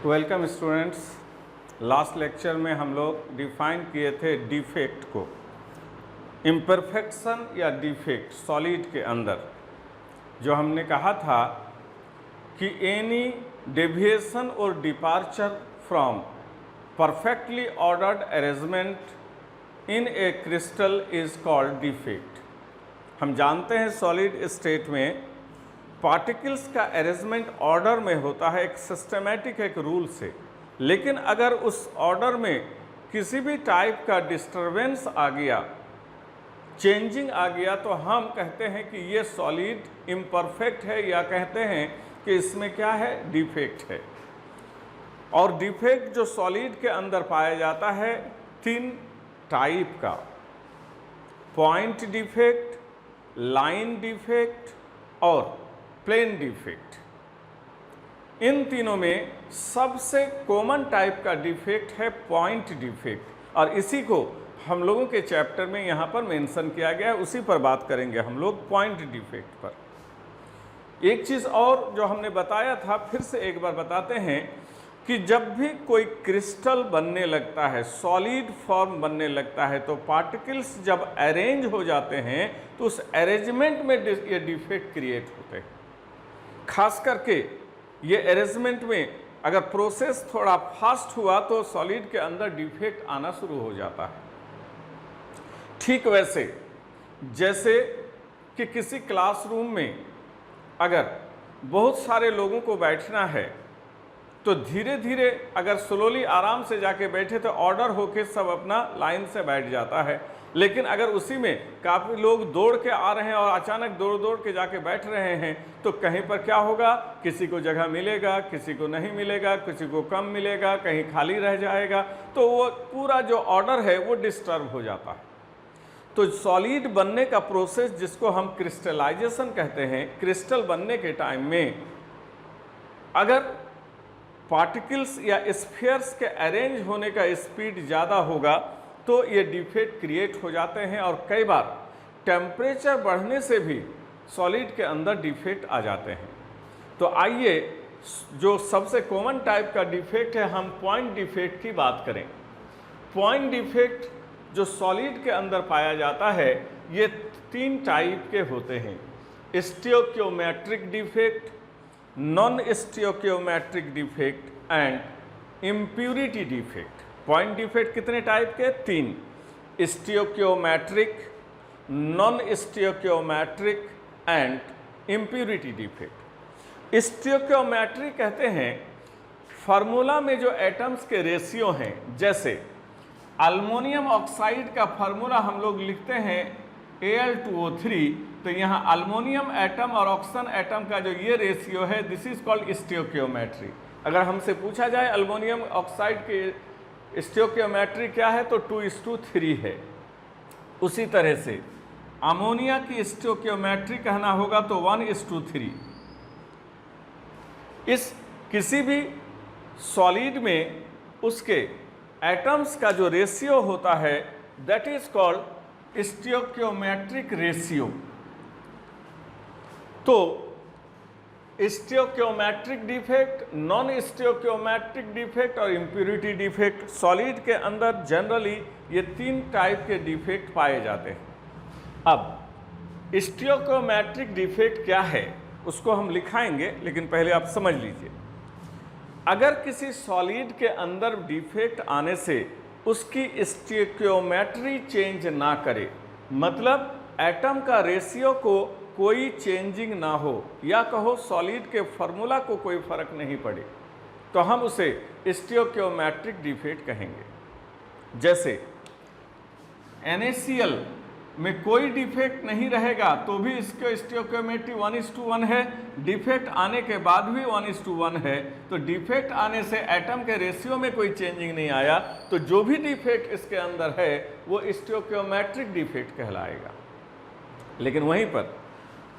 Welcome students. Last lecture में हम लोग डिफाइन किए थे डिफेक्ट को। इम्परफेक्शन या डिफेक्ट सॉलिड के अंदर जो हमने कहा था कि एनी डेविएशन और departure from perfectly ordered arrangement in A crystal is called defect. हम जानते हैं सॉलिड स्टेट में पार्टिकल्स का अरेंजमेंट ऑर्डर में होता है, एक सिस्टमेटिक एक रूल से। लेकिन अगर उस ऑर्डर में किसी भी टाइप का डिस्टरबेंस आ गया, चेंजिंग आ गया, तो हम कहते हैं कि ये सॉलिड इम्परफेक्ट है या कहते हैं कि इसमें क्या है, डिफेक्ट है। और डिफेक्ट जो सॉलिड के अंदर पाया जाता है तीन टाइप का, पॉइंट डिफेक्ट, लाइन डिफेक्ट और प्लेन डिफेक्ट। इन तीनों में सबसे कॉमन टाइप का डिफेक्ट है पॉइंट डिफेक्ट, और इसी को हम लोगों के चैप्टर में यहाँ पर मेंशन किया गया है, उसी पर बात करेंगे हम लोग, पॉइंट डिफेक्ट पर। एक चीज़ और जो हमने बताया था, फिर से एक बार बताते हैं कि जब भी कोई क्रिस्टल बनने लगता है, सॉलिड फॉर्म बनने लगता है, तो पार्टिकल्स जब अरेंज हो जाते हैं तो उस अरेंजमेंट में ये डिफेक्ट क्रिएट होते हैं। खास करके ये अरेंजमेंट में अगर प्रोसेस थोड़ा फास्ट हुआ तो सॉलिड के अंदर डिफेक्ट आना शुरू हो जाता है। ठीक वैसे जैसे कि किसी क्लासरूम में अगर बहुत सारे लोगों को बैठना है तो धीरे धीरे अगर स्लोली आराम से जाके बैठे तो ऑर्डर होके सब अपना लाइन से बैठ जाता है। लेकिन अगर उसी में काफ़ी लोग दौड़ के आ रहे हैं और अचानक दौड़ दौड़ के जाके बैठ रहे हैं तो कहीं पर क्या होगा, किसी को जगह मिलेगा, किसी को नहीं मिलेगा, किसी को कम मिलेगा, कहीं खाली रह जाएगा, तो वो पूरा जो ऑर्डर है वो डिस्टर्ब हो जाता है। तो सॉलिड बनने का प्रोसेस जिसको हम क्रिस्टलाइजेशन कहते हैं, क्रिस्टल बनने के टाइम में अगर पार्टिकल्स या स्फीयर्स के अरेंज होने का स्पीड ज़्यादा होगा तो ये डिफेक्ट क्रिएट हो जाते हैं, और कई बार टेम्परेचर बढ़ने से भी सॉलिड के अंदर डिफेक्ट आ जाते हैं। तो आइए जो सबसे कॉमन टाइप का डिफेक्ट है, हम पॉइंट डिफेक्ट की बात करें। पॉइंट डिफेक्ट जो सॉलिड के अंदर पाया जाता है ये तीन टाइप के होते हैं, stoichiometric defect, non stoichiometric defect and impurity defect. Point defect कितने टाइप के? तीन, stoichiometric, non stoichiometric and impurity defect. Stoichiometric कहते हैं फार्मूला में जो एटम्स के रेशियो हैं, जैसे अल्मोनियम ऑक्साइड का फार्मूला हम लोग लिखते हैं Al2O3, तो यहाँ अल्मोनियम एटम और ऑक्सीजन एटम का जो ये रेशियो है, दिस इज कॉल्ड स्टियोक्योमेट्री। अगर हमसे पूछा जाए अल्मोनियम ऑक्साइड के स्टियोक्योमेट्री क्या है, तो 2:3 है। उसी तरह से अमोनिया की स्टियोक्योमेट्री कहना होगा तो 1:3। इस किसी भी सॉलिड में उसके एटम्स का जो रेशियो होता है दैट इज कॉल्ड स्टियोक्योमेट्रिक रेशियो। तो स्टियोक्योमेट्रिक डिफेक्ट, नॉन स्टियोक्योमेट्रिक डिफेक्ट और इम्प्यूरिटी डिफेक्ट, सॉलिड के अंदर जनरली ये तीन टाइप के डिफेक्ट पाए जाते हैं। अब स्टियोक्योमेट्रिक डिफेक्ट क्या है उसको हम लिखाएंगे, लेकिन पहले आप समझ लीजिए। अगर किसी सॉलिड के अंदर डिफेक्ट आने से उसकी स्टियोक्योमेट्री चेंज ना करे, मतलब एटम का रेशियो को कोई चेंजिंग ना हो, या कहो सॉलिड के फार्मूला को कोई फर्क नहीं पड़े, तो हम उसे स्टियोक्योमेट्रिक डिफेक्ट कहेंगे। जैसे NaCl में कोई डिफेक्ट नहीं रहेगा तो भी इसके स्टियोक्योमेट्री 1:1 है, डिफेक्ट आने के बाद भी 1:1 है। तो डिफेक्ट आने से एटम के रेशियो में कोई चेंजिंग नहीं आया, तो जो भी डिफेक्ट इसके अंदर है वो स्टियोक्योमेट्रिक डिफेक्ट कहलाएगा। लेकिन वहीं पर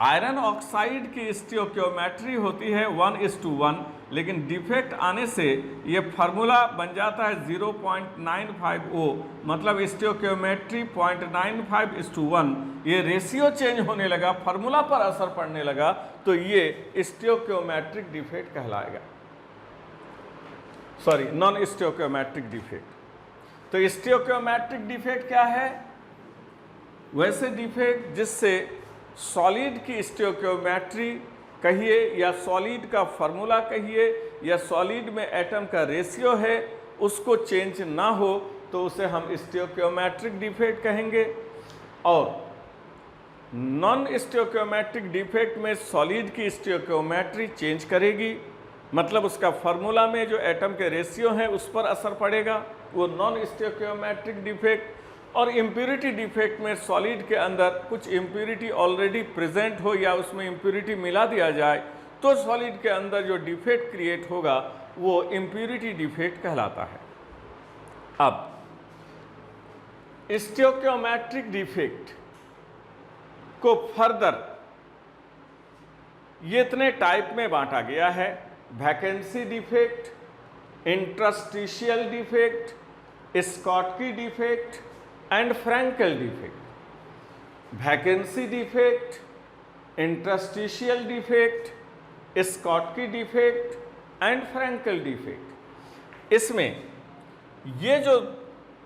आयरन ऑक्साइड की स्टियोक्योमेट्री होती है 1:1, लेकिन डिफेक्ट आने से ये फार्मूला बन जाता है 0.950, मतलब स्टियोक्योमेट्री 0.95:1। ये रेशियो चेंज होने लगा, फार्मूला पर असर पड़ने लगा, तो ये स्टियोक्योमेट्रिक डिफेक्ट कहलाएगा। Non stoichiometric defect. तो स्टोइकियोमेट्रिक डिफेक्ट क्या है? वैसे डिफेक्ट जिससे सॉलिड की स्टोइकियोमेट्री कहिए या सॉलिड का फार्मूला कहिए या सॉलिड में एटम का रेशियो है उसको चेंज ना हो तो उसे हम स्टोइकियोमेट्रिक डिफेक्ट कहेंगे। और नॉन स्टोइकियोमेट्रिक डिफेक्ट में सॉलिड की स्टोइकियोमेट्री चेंज करेगी, मतलब उसका फार्मूला में जो एटम के रेशियो हैं उस पर असर पड़ेगा, वो नॉन स्टोइकियोमेट्रिक डिफेक्ट। और इम्प्यूरिटी डिफेक्ट में सॉलिड के अंदर कुछ इम्प्यूरिटी ऑलरेडी प्रेजेंट हो या उसमें इम्प्यूरिटी मिला दिया जाए तो सॉलिड के अंदर जो डिफेक्ट क्रिएट होगा वो इम्प्यूरिटी डिफेक्ट कहलाता है। अब स्टोइकियोमेट्रिक डिफेक्ट को फर्दर ये इतने टाइप में बांटा गया है: vacancy defect, interstitial defect, Schottky defect and Frenkel defect. Vacancy defect, interstitial defect, Schottky defect and Frenkel defect. इसमें ये जो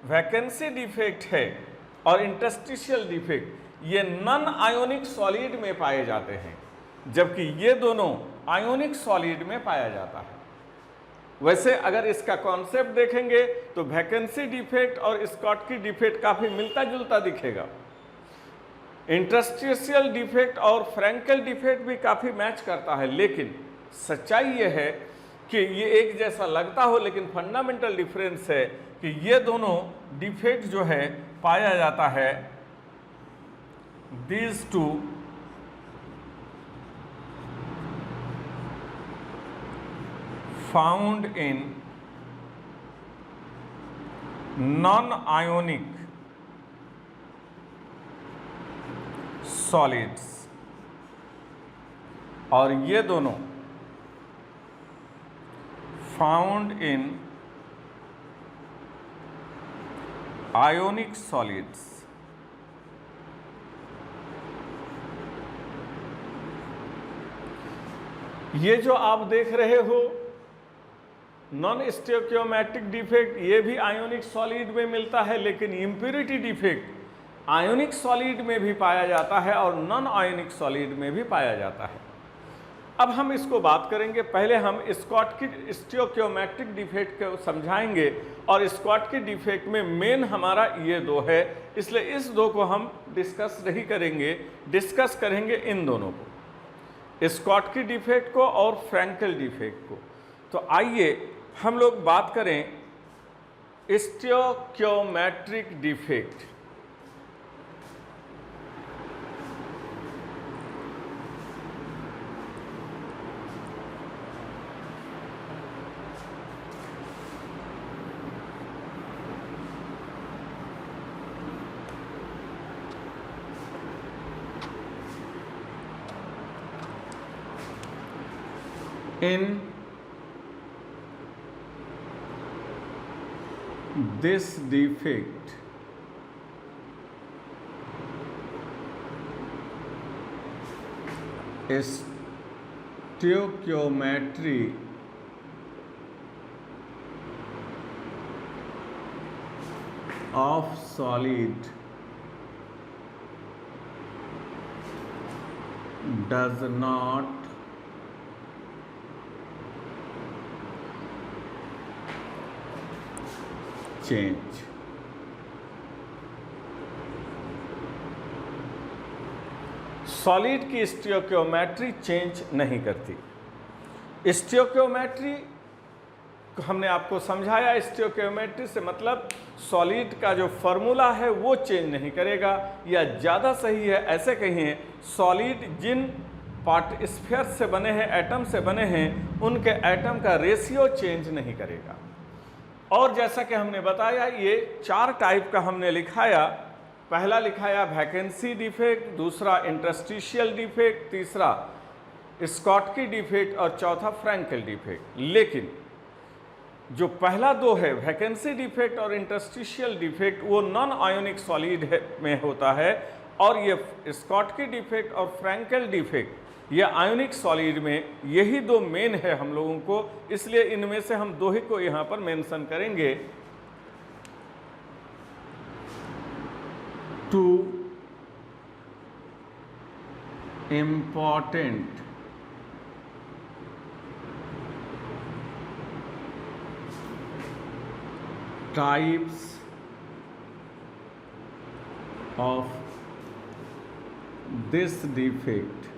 वैकेंसी डिफेक्ट है और इंटरस्टिशियल डिफेक्ट ये नॉन आयोनिक सॉलिड में पाए जाते हैं, जबकि ये दोनों आयोनिक सॉलिड में पाया जाता है। वैसे अगर इसका कॉन्सेप्ट देखेंगे तो वैकेंसी डिफेक्ट और स्कॉटकी डिफेक्ट काफ़ी मिलता जुलता दिखेगा। इंटरस्टिशियल डिफेक्ट और फ्रैंकल डिफेक्ट भी काफ़ी मैच करता है, लेकिन सच्चाई ये है कि ये एक जैसा लगता हो लेकिन फंडामेंटल डिफरेंस है कि ये दोनों डिफेक्ट जो है पाया जाता है these two found in non-ionic solids और ये दोनों found in ionic solids। ये जो आप देख रहे हो नॉन स्टोइकियोमेट्रिक डिफेक्ट ये भी आयोनिक सॉलिड में मिलता है, लेकिन इम्प्यूरिटी डिफेक्ट आयोनिक सॉलिड में भी पाया जाता है और नॉन आयोनिक सॉलिड में भी पाया जाता है। अब हम इसको बात करेंगे, पहले हम स्कॉटकी स्टोइकियोमेट्रिक डिफेक्ट को समझाएंगे और स्कॉटकी डिफेक्ट में मेन हमारा ये दो है, इसलिए इस दो को हम डिस्कस नहीं करेंगे, डिस्कस करेंगे इन दोनों को, स्कॉटकी डिफेक्ट को और फ्रैंकल डिफेक्ट को। तो आइए हम लोग बात करें stoichiometric defect. In this defect stoichiometry of solid does not change। Solid की स्टोइकियोमेट्री चेंज नहीं करती। स्टोइकियोमेट्री हमने आपको समझाया, स्टोइकियोमेट्री से मतलब सॉलिड का जो फार्मूला है वो चेंज नहीं करेगा, या ज़्यादा सही है ऐसे कहिए सॉलिड जिन पार्टिस्फीयर से बने हैं, एटम से बने हैं, उनके एटम का रेशियो चेंज नहीं करेगा। और जैसा कि हमने बताया ये 4 टाइप का हमने लिखाया, पहला लिखाया वैकेंसी डिफेक्ट, दूसरा इंटरस्टिशियल डिफेक्ट, तीसरा स्कॉटकी डिफेक्ट और चौथा फ्रैंकल डिफेक्ट। लेकिन जो पहला दो है वैकेंसी डिफेक्ट और इंटरस्टिशियल डिफेक्ट वो नॉन आयोनिक सॉलिड में होता है, और ये स्कॉटकी डिफेक्ट और फ्रैंकल डिफेक्ट ये आयोनिक सॉलिड में यही दो मेन है हम लोगों को, इसलिए इनमें से हम दो ही को यहाँ पर मेंशन करेंगे। Two important types of this defect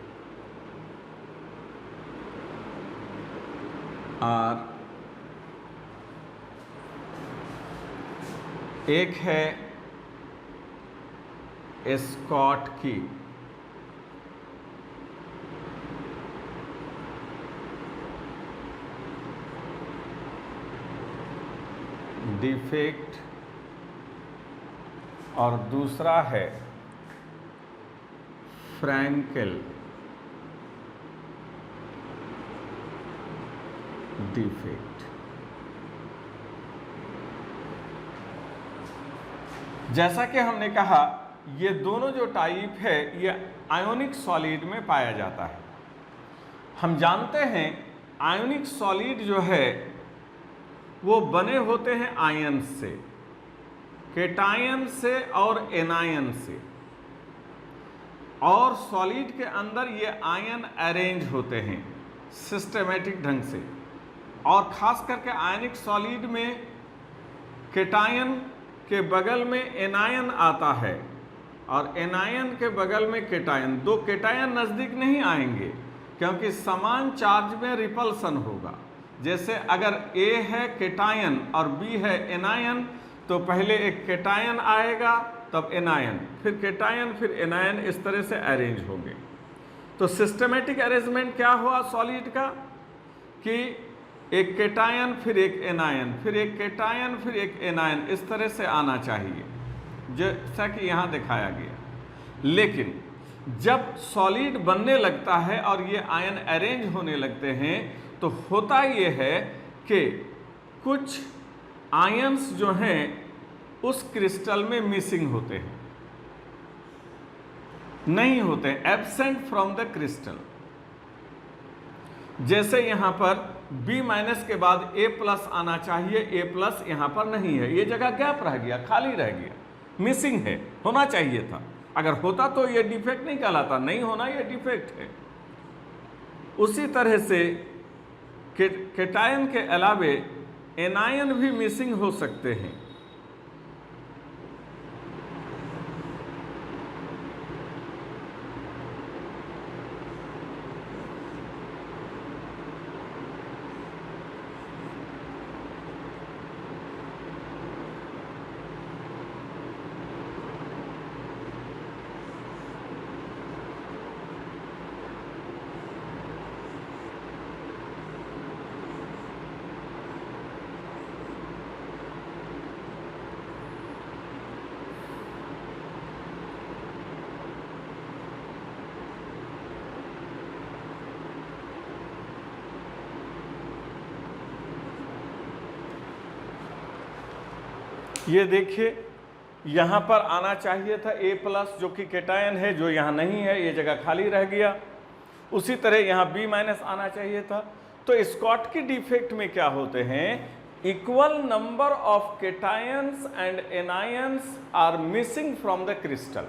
are, एक है स्कॉट की, डिफेक्ट, और दूसरा है फ्रैंकेल डिफेक्ट। जैसा कि हमने कहा ये दोनों जो टाइप है ये आयोनिक सॉलिड में पाया जाता है। हम जानते हैं आयोनिक सॉलिड जो है वो बने होते हैं आयन से, केटायन से और एनायन से, और सॉलिड के अंदर ये आयन अरेंज होते हैं सिस्टमेटिक ढंग से। और ख़ास करके आयनिक सॉलिड में केटायन के बगल में एनायन आता है और एनायन के बगल में केटायन। दो केटायन नज़दीक नहीं आएंगे क्योंकि समान चार्ज में रिपल्सन होगा। जैसे अगर A है केटायन और B है एनायन, तो पहले एक केटायन आएगा तब एनायन, फिर केटायन फिर एनायन, इस तरह से अरेंज होंगे। तो सिस्टमेटिक अरेंजमेंट क्या हुआ सॉलिड का कि एक केटायन फिर एक एनायन, फिर एक केटायन फिर एक एनायन, इस तरह से आना चाहिए जैसा कि यहाँ दिखाया गया। लेकिन जब सॉलिड बनने लगता है और ये आयन अरेंज होने लगते हैं तो होता ये है कि कुछ आयंस जो हैं उस क्रिस्टल में मिसिंग होते हैं, नहीं होते, एब्सेंट फ्रॉम द क्रिस्टल। जैसे यहाँ पर B- के बाद A+ आना चाहिए, A+ यहाँ पर नहीं है, ये जगह गैप रह गया, खाली रह गया, मिसिंग है, होना चाहिए था। अगर होता तो ये डिफेक्ट नहीं कहलाता, नहीं होना ये डिफेक्ट है। उसी तरह से केटायन के अलावे एनायन भी मिसिंग हो सकते हैं। ये देखिए यहाँ पर आना चाहिए था A+ जो कि केटायन है, जो यहाँ नहीं है, ये जगह खाली रह गया। उसी तरह यहाँ B- आना चाहिए था। तो स्कॉट की डिफेक्ट में क्या होते हैं, equal number of cations and anions are missing from the crystal.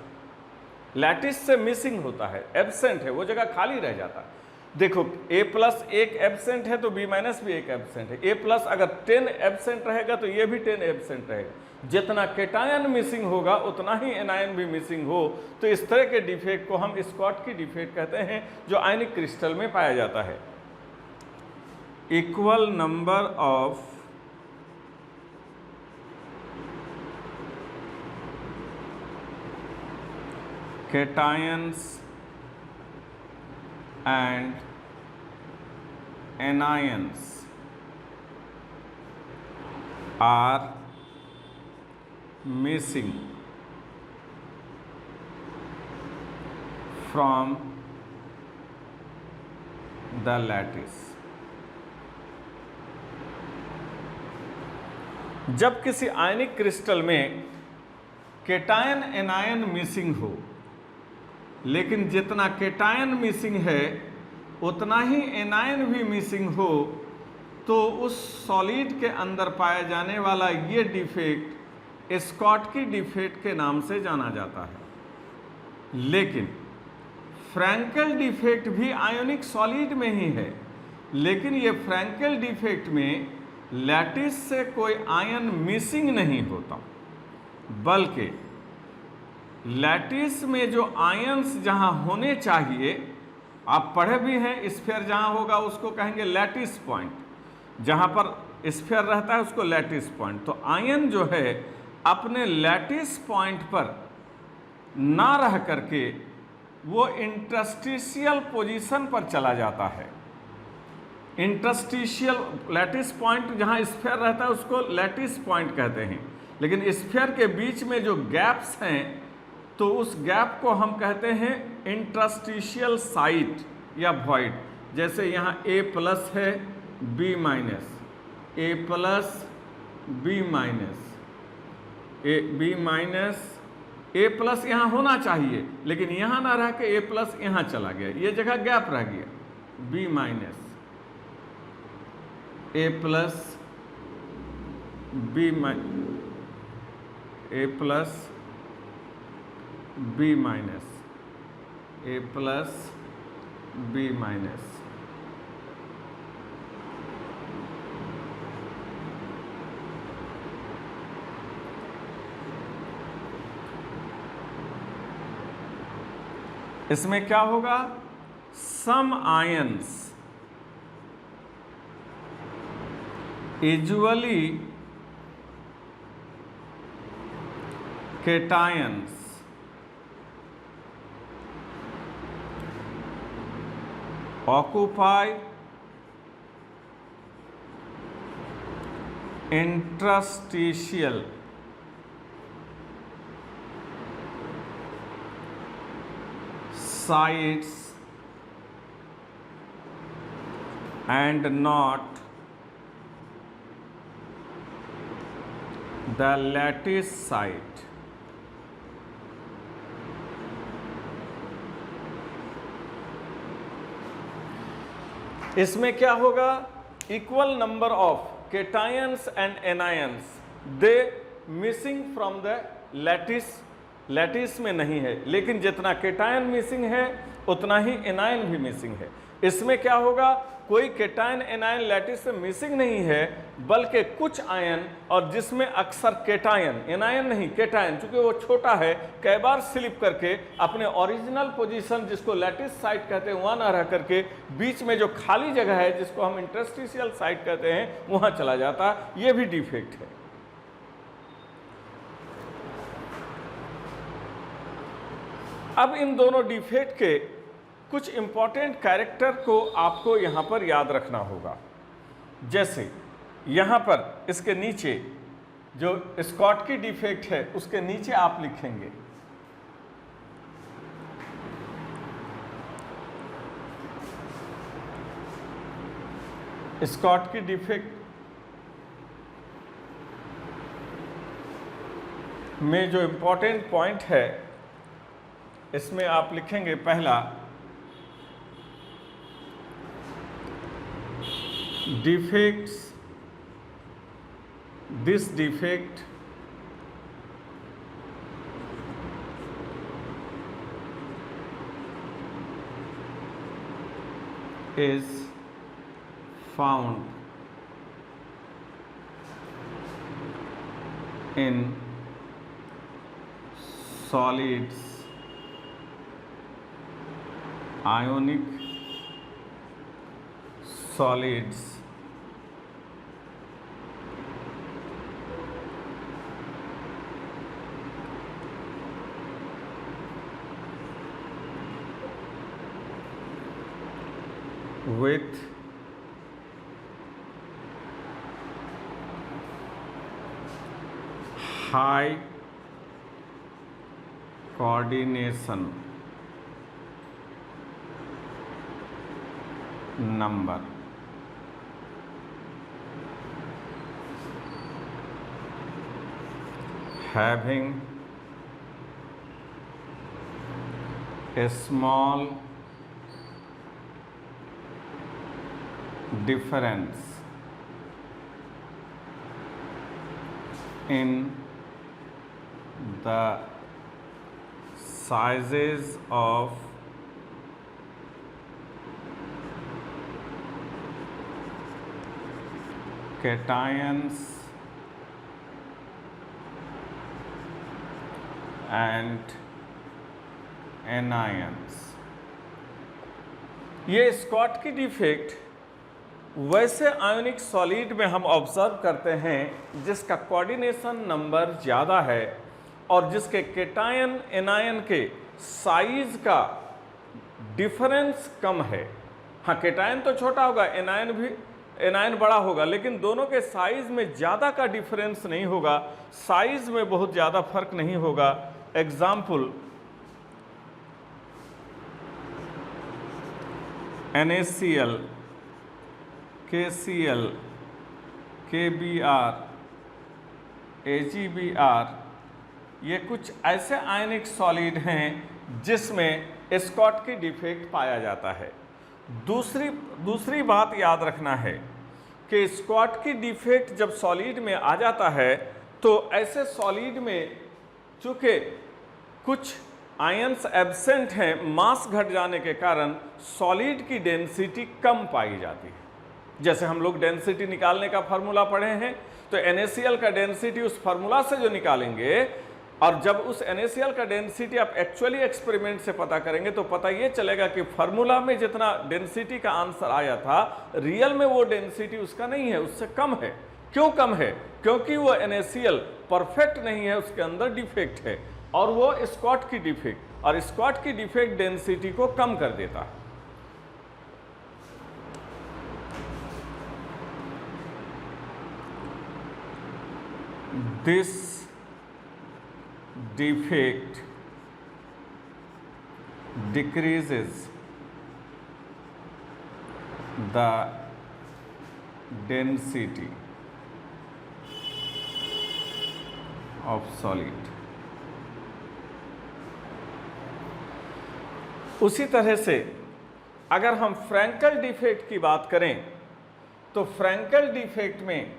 Lattice से मिसिंग होता है, एब्सेंट है, वो जगह खाली रह जाता है। देखो A+ एक एब्सेंट है तो B- भी एक एब्सेंट है। A+ अगर 10 एब्सेंट रहेगा तो ये भी 10 एब्सेंट रहेगा। जितना केटायन मिसिंग होगा उतना ही एनायन भी मिसिंग हो। तो इस तरह के डिफेक्ट को हम स्कॉट की डिफेक्ट कहते हैं, जो आयनिक क्रिस्टल में पाया जाता है। Equal number of cations and anions are missing from the lattice। जब किसी आयनिक क्रिस्टल में केटायन एनायन मिसिंग हो लेकिन जितना केटायन मिसिंग है उतना ही एनायन भी मिसिंग हो, तो उस सॉलिड के अंदर पाया जाने वाला ये डिफेक्ट स्कॉटकी डिफेक्ट के नाम से जाना जाता है। लेकिन फ्रैंकेल डिफेक्ट भी आयोनिक सॉलिड में ही है, लेकिन ये फ्रैंकेल डिफेक्ट में लैटिस से कोई आयन मिसिंग नहीं होता, बल्कि लैटिस में जो आयन्स जहाँ होने चाहिए, आप पढ़े भी हैं, स्फीयर जहाँ होगा उसको कहेंगे लैटिस पॉइंट, जहाँ पर स्फीयर रहता है उसको लैटिस पॉइंट। तो आयन जो है अपने लैटिस पॉइंट पर ना रह करके वो इंटरस्टिशियल पोजीशन पर चला जाता है। इंटरस्टिशियल लैटिस पॉइंट जहाँ स्फीयर रहता है उसको लैटिस पॉइंट कहते हैं, लेकिन स्फीयर के बीच में जो गैप्स हैं तो उस गैप को हम कहते हैं इंटरस्टिशियल साइट या वॉइड। जैसे यहाँ A प्लस है, B minus, A plus B minus, B minus, A plus यहाँ होना चाहिए, लेकिन यहाँ ना रह के A प्लस यहाँ चला गया, ये जगह गैप रह गया। B minus, A plus, B minus, A plus B minus, A plus B minus. इसमें क्या होगा? Some ions usually cations occupy interstitial sites and not the lattice site। इसमें क्या होगा? Equal number of cations and anions they missing from the lattice, lattice में नहीं है, लेकिन जितना केटायन मिसिंग है उतना ही एनायन भी मिसिंग है। इसमें क्या होगा? कोई केटायन एनायन लैटिस से मिसिंग नहीं है, बल्कि कुछ आयन, और जिसमें अक्सर केटायन, एनायन नहीं केटायन, चूंकि वो छोटा है, कई बार स्लिप करके अपने ओरिजिनल पोजीशन जिसको लैटिस साइट कहते हैं वहाँ ना रह करके बीच में जो खाली जगह है जिसको हम इंटरस्टिशियल साइट कहते हैं वहाँ चला जाता है। ये भी डिफेक्ट है। अब इन दोनों डिफेक्ट के कुछ इंपॉर्टेंट कैरेक्टर को आपको यहाँ पर याद रखना होगा। जैसे यहाँ पर इसके नीचे जो स्कॉटकी डिफेक्ट है उसके नीचे आप लिखेंगे स्कॉटकी डिफेक्ट में जो इंपॉर्टेंट पॉइंट है इसमें आप लिखेंगे पहला, defects, this defect is found in solids, ionic solids with high coordination number, having a small difference in the sizes of cations and anions। ये स्कॉट की डिफेक्ट वैसे आयोनिक सॉलिड में हम ऑब्जर्व करते हैं जिसका कोऑर्डिनेशन नंबर ज़्यादा है और जिसके केटायन एनायन के साइज का डिफरेंस कम है। हाँ, केटायन तो छोटा होगा, एनायन बड़ा होगा, लेकिन दोनों के साइज में ज़्यादा का डिफरेंस नहीं होगा, साइज में बहुत ज़्यादा फर्क नहीं होगा। Example, NaCl, KCl, KBr, AgBr, ये कुछ ऐसे आयनिक सॉलिड हैं जिसमें स्कॉट की डिफेक्ट पाया जाता है। दूसरी बात याद रखना है कि स्कॉट की डिफेक्ट जब सॉलिड में आ जाता है तो ऐसे सॉलिड में चूँकि कुछ आयंस एब्सेंट हैं, मास घट जाने के कारण सॉलिड की डेंसिटी कम पाई जाती है। जैसे हम लोग डेंसिटी निकालने का फार्मूला पढ़े हैं, तो NaCl का डेंसिटी उस फार्मूला से जो निकालेंगे, और जब उस NaCl का डेंसिटी आप एक्चुअली एक्सपेरिमेंट से पता करेंगे तो पता ये चलेगा कि फार्मूला में जितना डेंसिटी का आंसर आया था, रियल में वो डेंसिटी उसका नहीं है, उससे कम है। क्यों कम है? क्योंकि वो NaCl परफेक्ट नहीं है, उसके अंदर डिफेक्ट है, और वो स्कॉट की डिफेक्ट, और स्कॉट की डिफेक्ट डेंसिटी को कम कर देता है। This defect decreases the density of solid। उसी तरह से अगर हम फ्रैंकल डिफेक्ट की बात करें तो फ्रैंकल डिफेक्ट में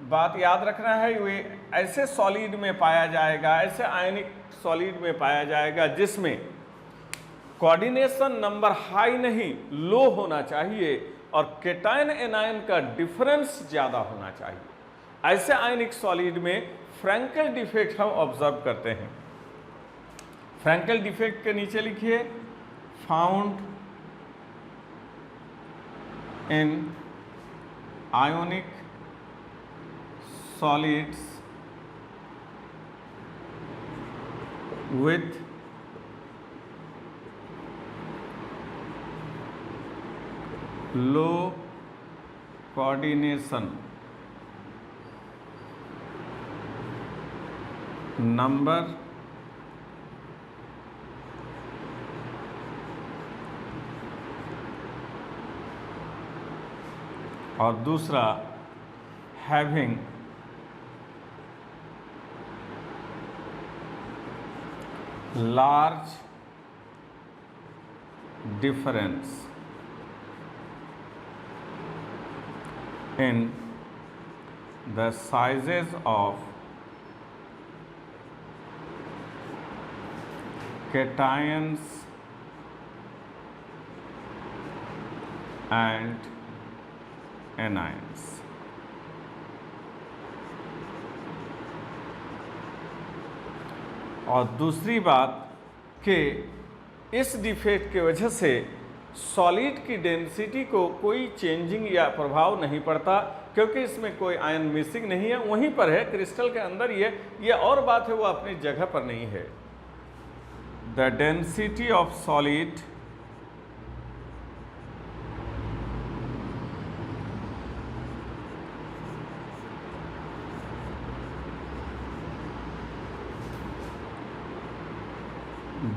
बात याद रखना है, वे ऐसे सॉलिड में पाया जाएगा, ऐसे आयनिक सॉलिड में पाया जाएगा जिसमें कोऑर्डिनेशन नंबर हाई नहीं, लो होना चाहिए और केटायन एनायन का डिफरेंस ज़्यादा होना चाहिए। ऐसे आयनिक सॉलिड में फ्रैंकल डिफेक्ट हम ऑब्जर्व करते हैं। फ्रैंकल डिफेक्ट के नीचे लिखिए, found in ionic solids with low coordination number और दूसरा having large difference in the sizes of cations and anions। और दूसरी बात कि इस डिफेक्ट की वजह से सॉलिड की डेंसिटी को कोई चेंजिंग या प्रभाव नहीं पड़ता, क्योंकि इसमें कोई आयन मिसिंग नहीं है, वहीं पर है क्रिस्टल के अंदर। ये और बात है, वो अपनी जगह पर नहीं है। The density of solid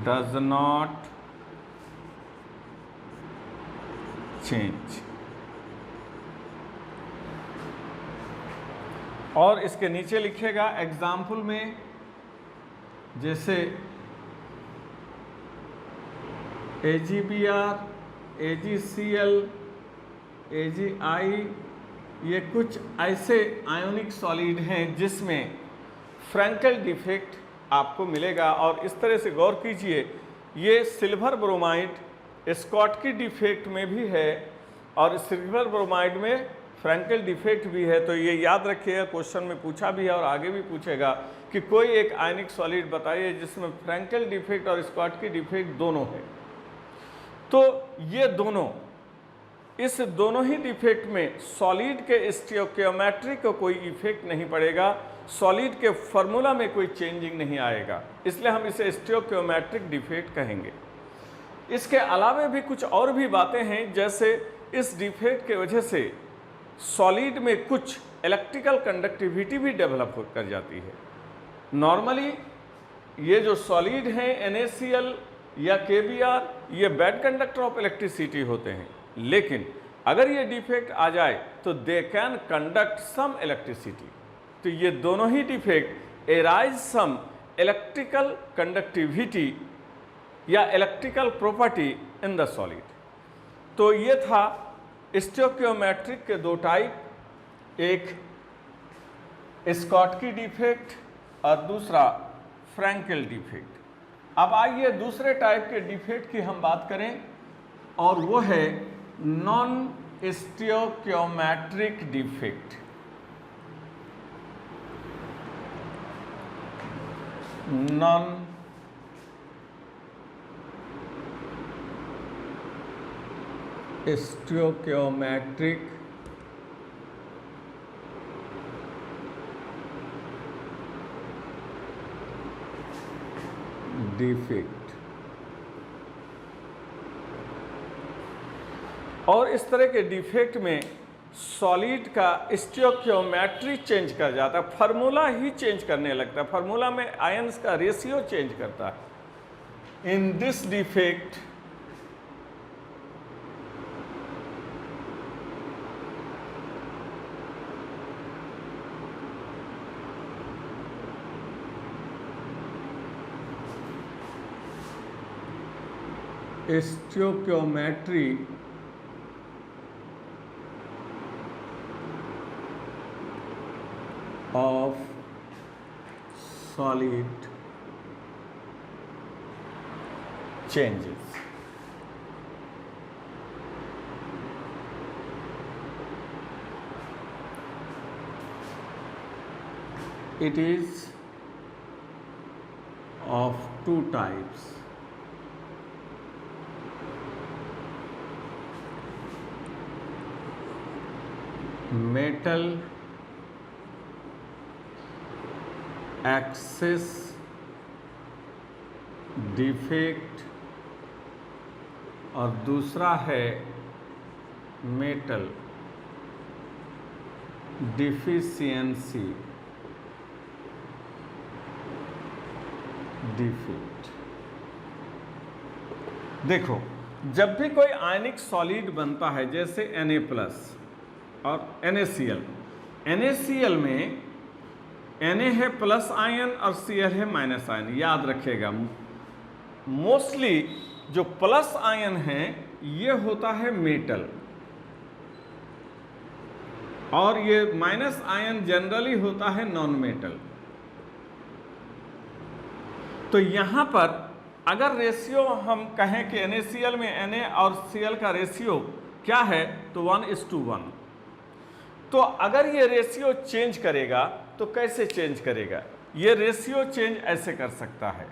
does not change। और इसके नीचे लिखेगा एग्जाम्पल में, जैसे AgBr, AgCl, AgI, ये कुछ ऐसे आयोनिक सॉलिड हैं जिसमें फ्रैंकल डिफेक्ट आपको मिलेगा। और इस तरह से गौर कीजिए, ये सिल्वर ब्रोमाइड स्कॉटकी डिफेक्ट में भी है और सिल्वर ब्रोमाइड में फ्रैंकल डिफेक्ट भी है। तो ये याद रखिएगा, क्वेश्चन में पूछा भी है और आगे भी पूछेगा कि कोई एक आयनिक सॉलिड बताइए जिसमें फ्रैंकल डिफेक्ट और स्कॉटकी डिफेक्ट दोनों है। तो ये दोनों, इस दोनों ही डिफेक्ट में सॉलिड के स्टोइकियोमेट्री को कोई इफेक्ट नहीं पड़ेगा, सॉलिड के फॉर्मूला में कोई चेंजिंग नहीं आएगा, इसलिए हम इसे स्टोइकियोमेट्रिक डिफेक्ट कहेंगे। इसके अलावा भी कुछ और भी बातें हैं, जैसे इस डिफेक्ट के वजह से सॉलिड में कुछ इलेक्ट्रिकल कंडक्टिविटी भी डेवलप कर जाती है। नॉर्मली ये जो सॉलिड हैं NaCl या KBr, ये बैड कंडक्टर ऑफ इलेक्ट्रिसिटी होते हैं, लेकिन अगर ये डिफेक्ट आ जाए तो they can conduct some electricity. तो ये दोनों ही defect arise some electrical conductivity या electrical property in the solid. तो ये था स्टोइकियोमेट्रिक के दो टाइप, एक स्कॉटकी डिफेक्ट और दूसरा फ्रैंकल डिफेक्ट। अब आइए दूसरे टाइप के डिफेक्ट की हम बात करें, और वो है non stoichiometric defect. Non stoichiometric defect. और इस तरह के डिफेक्ट में सॉलिड का स्टोइकियोमेट्री चेंज कर जाता है, फार्मूला ही चेंज करने लगता है, फार्मूला में आयंस का रेशियो चेंज करता है। In this defect stoichiometry of solid changes. It is of two types. Metal access defect और दूसरा है मेटल डिफिशियंसी डिफेक्ट। देखो, जब भी कोई आयनिक सॉलिड बनता है, जैसे Na+ और NaCl, NaCl में Na है प्लस आयन और Cl है माइनस आयन। याद रखिएगा, मोस्टली जो प्लस आयन है ये होता है मेटल, और ये माइनस आयन जनरली होता है नॉन मेटल। तो यहां पर अगर रेशियो हम कहें कि NaCl में Na और Cl का रेशियो क्या है, तो 1:1। तो अगर ये रेशियो चेंज करेगा तो कैसे चेंज करेगा? ये रेशियो चेंज ऐसे कर सकता है,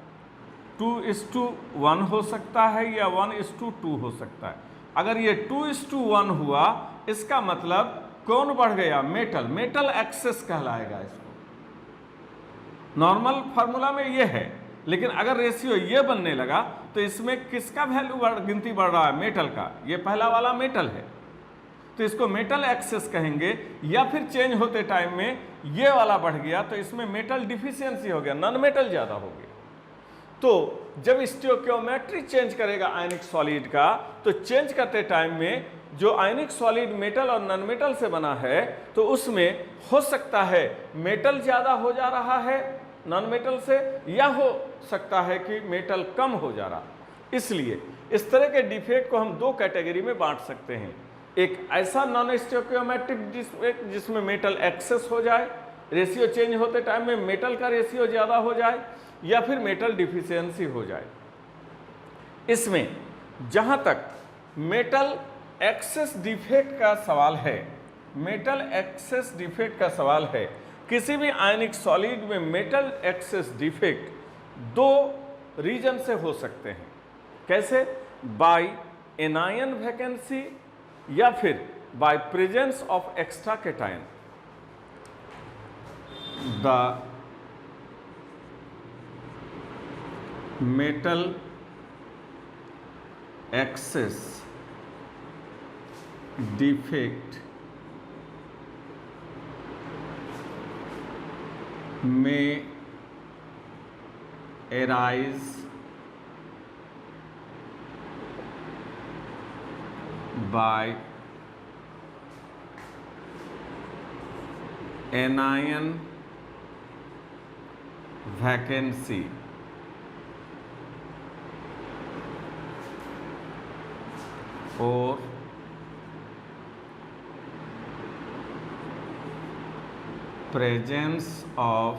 2:1 हो सकता है या 1:2 हो सकता है। अगर ये 2:1 हुआ, इसका मतलब कौन बढ़ गया? मेटल। मेटल एक्सेस कहलाएगा इसको। नॉर्मल फार्मूला में ये है, लेकिन अगर रेशियो ये बनने लगा तो इसमें किसका वैल्यू गिनती बढ़ रहा है? मेटल का। ये पहला वाला मेटल है तो इसको मेटल एक्सेस कहेंगे, या फिर चेंज होते टाइम में ये वाला बढ़ गया तो इसमें मेटल डिफिशियंसी हो गया, नॉन मेटल ज़्यादा हो गया। तो जब स्टोइकियोमेट्री चेंज करेगा आयनिक सॉलिड का, तो चेंज करते टाइम में जो आयनिक सॉलिड मेटल और नॉन मेटल से बना है, तो उसमें हो सकता है मेटल ज़्यादा हो जा रहा है नॉन मेटल से, या हो सकता है कि मेटल कम हो जा रहा। इसलिए इस तरह के डिफेक्ट को हम दो कैटेगरी में बांट सकते हैं, एक ऐसा नॉन स्टोइकियोमेट्रिक डिफेक्ट जिसमें मेटल एक्सेस हो जाए, रेशियो चेंज होते टाइम में मेटल का रेशियो ज़्यादा हो जाए, या फिर मेटल डिफिशियंसी हो जाए। इसमें जहाँ तक मेटल एक्सेस डिफेक्ट का सवाल है, मेटल एक्सेस डिफेक्ट का सवाल है, किसी भी आयनिक सॉलिड में मेटल एक्सेस डिफेक्ट दो रीजन से हो सकते हैं। कैसे? बाय एनायन वैकेंसी या फिर by presence of extra cation. The metal excess defect may arise by anion vacancy or presence of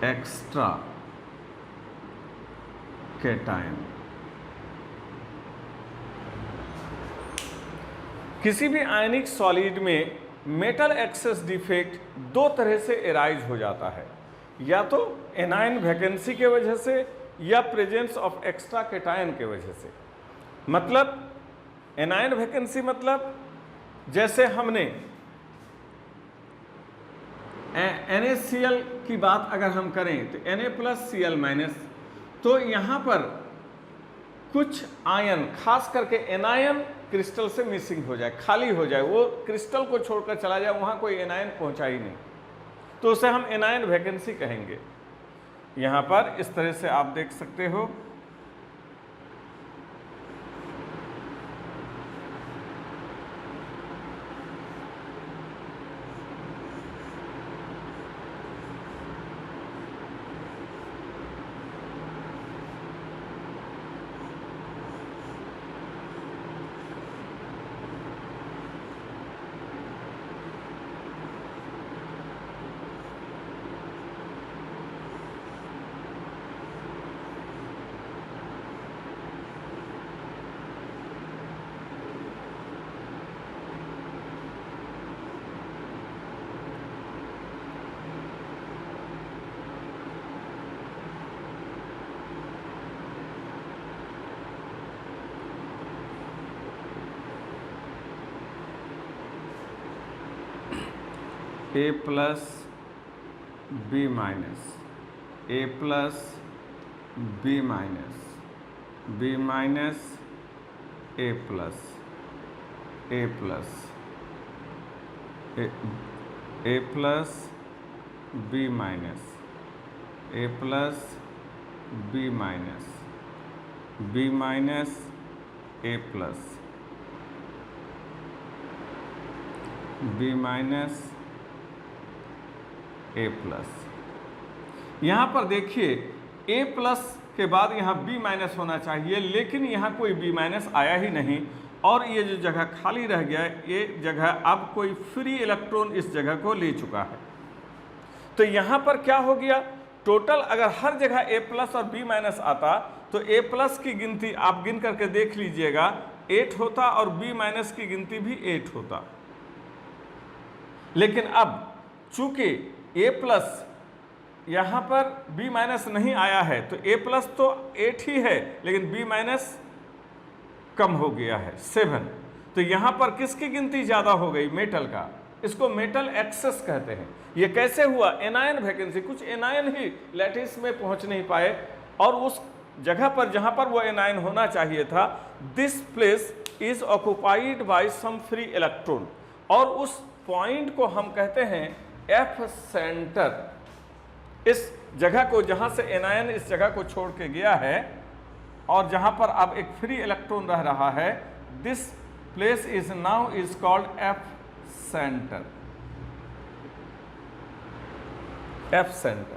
extra cation। किसी भी आयनिक सॉलिड में मेटल एक्सेस डिफेक्ट दो तरह से एराइज हो जाता है, या तो एनायन वैकेंसी के वजह से या प्रेजेंस ऑफ एक्स्ट्रा कैटायन के वजह से। मतलब एनायन वैकेंसी मतलब जैसे हमने NaCl की बात अगर हम करें तो Na+Cl-, तो यहाँ पर कुछ आयन खास करके एनायन क्रिस्टल से मिसिंग हो जाए, खाली हो जाए, वो क्रिस्टल को छोड़कर चला जाए, वहाँ कोई एनायन पहुँचा ही नहीं, तो उसे हम एनायन वैकेंसी कहेंगे। यहाँ पर इस तरह से आप देख सकते हो। A plus B minus, A plus B minus, B minus A plus, A plus, A plus B minus, A plus B minus, B minus A plus, B minus A plus. यहाँ पर देखिए A प्लस के बाद यहाँ B minus होना चाहिए, लेकिन यहाँ कोई B माइनस आया ही नहीं, और ये जो जगह खाली रह गया है, ये जगह अब कोई फ्री इलेक्ट्रॉन इस जगह को ले चुका है। तो यहाँ पर क्या हो गया, टोटल अगर हर जगह A प्लस और B माइनस आता तो A प्लस की गिनती आप गिन करके देख लीजिएगा 8 होता और B माइनस की गिनती भी 8 होता। लेकिन अब चूंकि A प्लस यहाँ पर B माइनस नहीं आया है तो A प्लस तो 8 ही है, लेकिन B माइनस कम हो गया है 7। तो यहाँ पर किसकी गिनती ज़्यादा हो गई, मेटल का। इसको मेटल एक्सेस कहते हैं। ये कैसे हुआ, एनायन वैकेंसी, कुछ एनायन ही लैटिस में पहुँच नहीं पाए और उस जगह पर जहाँ पर वो एनायन होना चाहिए था, this place is occupied by some free electron, और उस पॉइंट को हम कहते हैं एफ सेंटर। इस जगह को जहाँ से एनायन इस जगह को छोड़ के गया है और जहाँ पर अब एक फ्री इलेक्ट्रॉन रह रहा है, this place is now is called F centre. F centre.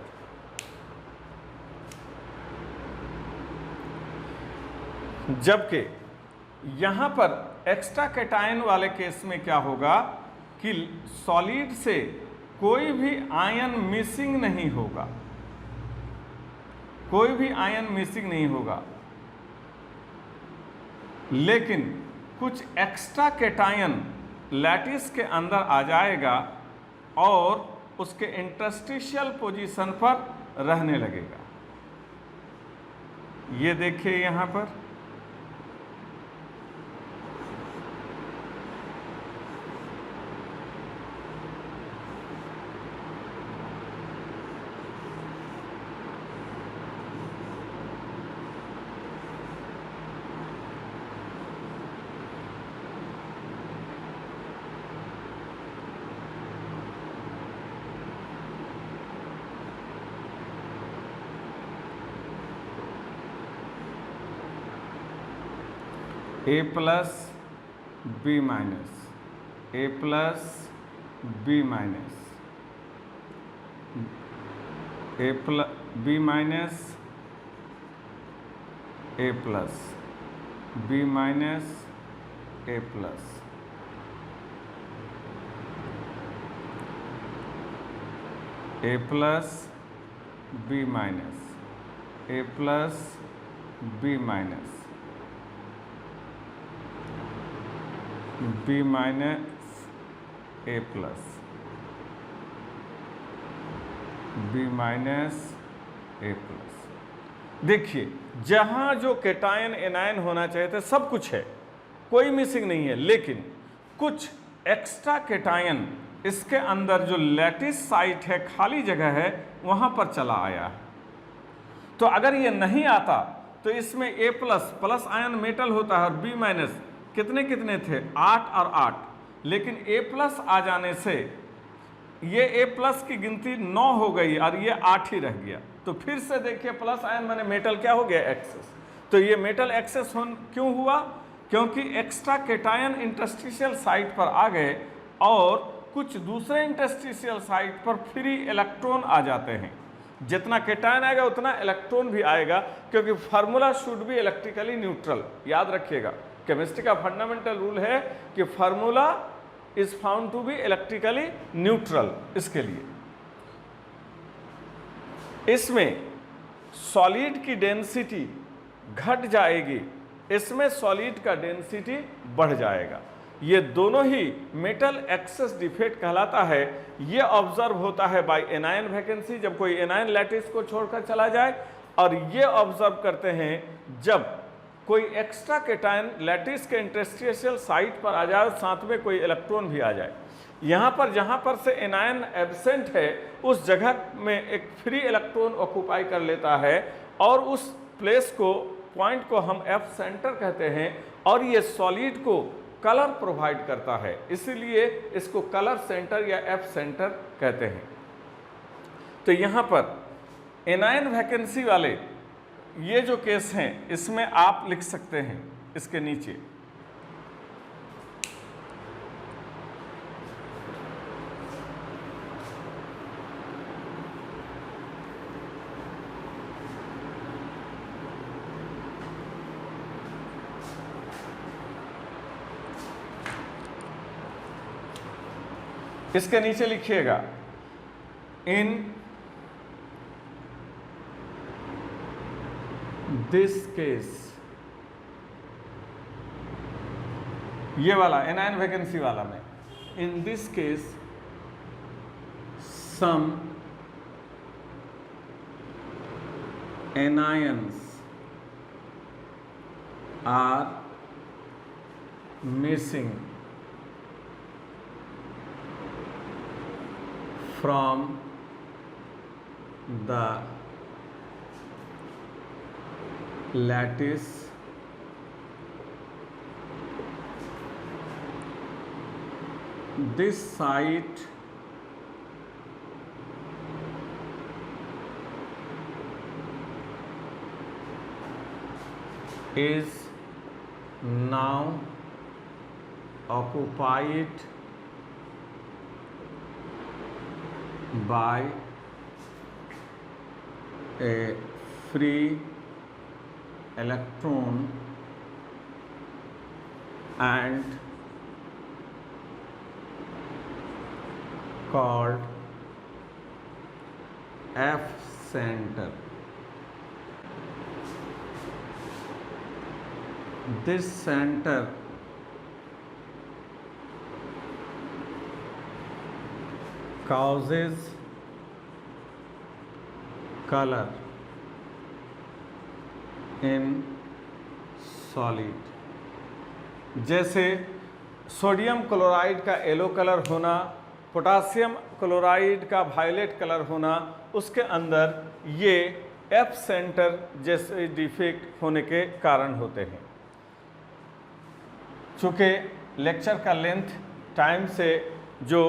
जबकि यहाँ पर एक्स्ट्रा कैटायन वाले केस में क्या होगा कि सॉलिड से कोई भी आयन मिसिंग नहीं होगा, कोई भी आयन मिसिंग नहीं होगा, लेकिन कुछ एक्स्ट्रा कैटायन लैटिस के अंदर आ जाएगा और उसके इंटरस्टिशियल पोजीशन पर रहने लगेगा। ये देखिए यहाँ पर A plus B minus, A plus B minus, A plus B minus, A plus B minus, A plus, A plus B minus, A plus B minus, B minus A plus, B minus A plus. देखिए जहाँ जो cation anion होना चाहिए था सब कुछ है, कोई मिसिंग नहीं है, लेकिन कुछ एक्स्ट्रा कैटायन इसके अंदर जो लैटिस साइट है, खाली जगह है, वहाँ पर चला आया है। तो अगर ये नहीं आता तो इसमें ए प्लस प्लस आयन मेटल होता है और बी माइनस कितने कितने थे, 8 और 8, लेकिन A प्लस आ जाने से ये A प्लस की गिनती 9 हो गई और ये 8 ही रह गया। तो फिर से देखिए प्लस आयन माने मेटल क्या हो गया, एक्सेस। तो ये मेटल एक्सेस क्यों हुआ, क्योंकि एक्स्ट्रा कैटायन इंटरस्टिशियल साइट पर आ गए और कुछ दूसरे इंटरस्टिशियल साइट पर फ्री इलेक्ट्रॉन आ जाते हैं। जितना कैटायन आएगा उतना इलेक्ट्रॉन भी आएगा, क्योंकि formula should be electrically neutral. याद रखिएगा, केमिस्ट्री का फंडामेंटल रूल है कि formula is found to be electrically neutral. इसके लिए इसमें सॉलिड की डेंसिटी घट जाएगी, इसमें सॉलिड का डेंसिटी बढ़ जाएगा। ये दोनों ही मेटल एक्सेस डिफेक्ट कहलाता है। ये ऑब्जर्व होता है बाय एनायन वैकेंसी, जब कोई एनायन लैटिस को छोड़कर चला जाए, और ये ऑब्जर्व करते हैं जब कोई एक्स्ट्रा कैटायन लैटिस के इंटरस्टिशियल साइट पर आ जाए और साथ में कोई इलेक्ट्रॉन भी आ जाए। यहाँ पर जहाँ पर से एनायन एब्सेंट है उस जगह में एक फ्री इलेक्ट्रॉन ऑक्यूपाई कर लेता है और उस प्लेस को, पॉइंट को हम एफ सेंटर कहते हैं, और ये सॉलिड को कलर प्रोवाइड करता है, इसीलिए इसको कलर सेंटर या एफ सेंटर कहते हैं। तो यहाँ पर एनायन वैकेंसी वाले ये जो केस हैं इसमें आप लिख सकते हैं इसके नीचे इसके नीचे लिखिएगा, इन दिस केस, ये वाला एनायन वैकेंसी वाला में, in this case some anions are missing from the lattice this site is now occupied by a free electron and called F center. This center causes color in solid। जैसे sodium chloride का yellow colour होना, potassium chloride का violet colour होना, उसके अंदर ये F centre जैसे defect होने के कारण होते हैं। चूँकि लेक्चर का लेंथ टाइम से जो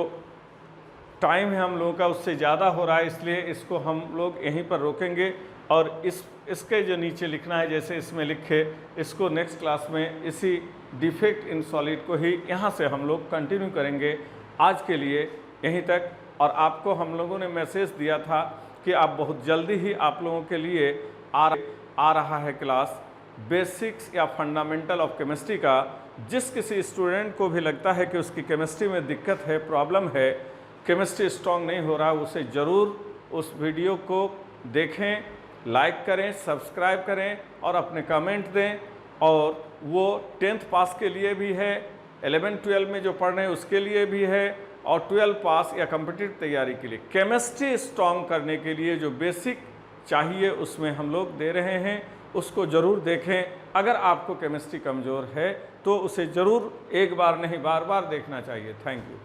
टाइम है हम लोगों का उससे ज़्यादा हो रहा है, इसलिए इसको हम लोग यहीं पर रोकेंगे और इसके जो नीचे लिखना है जैसे इसमें लिखे, इसको नेक्स्ट क्लास में इसी डिफेक्ट इन सॉलिड को ही यहाँ से हम लोग कंटिन्यू करेंगे। आज के लिए यहीं तक। और आपको हम लोगों ने मैसेज दिया था कि आप बहुत जल्दी ही आप लोगों के लिए आ रहा है क्लास बेसिक्स या फंडामेंटल ऑफ केमिस्ट्री का। जिस किसी स्टूडेंट को भी लगता है कि उसकी केमिस्ट्री में दिक्कत है, प्रॉब्लम है, केमिस्ट्री स्ट्रॉन्ग नहीं हो रहा, उसे ज़रूर उस वीडियो को देखें, लाइक करें, सब्सक्राइब करें और अपने कमेंट दें। और वो 10th पास के लिए भी है, 11-12 में जो पढ़ रहे हैं उसके लिए भी है, और 12 पास या कॉम्पिटिटिव तैयारी के लिए केमिस्ट्री स्ट्रॉन्ग करने के लिए जो बेसिक चाहिए उसमें हम लोग दे रहे हैं, उसको ज़रूर देखें। अगर आपको केमिस्ट्री कमज़ोर है तो उसे ज़रूर एक बार नहीं बार बार देखना चाहिए। Thank you.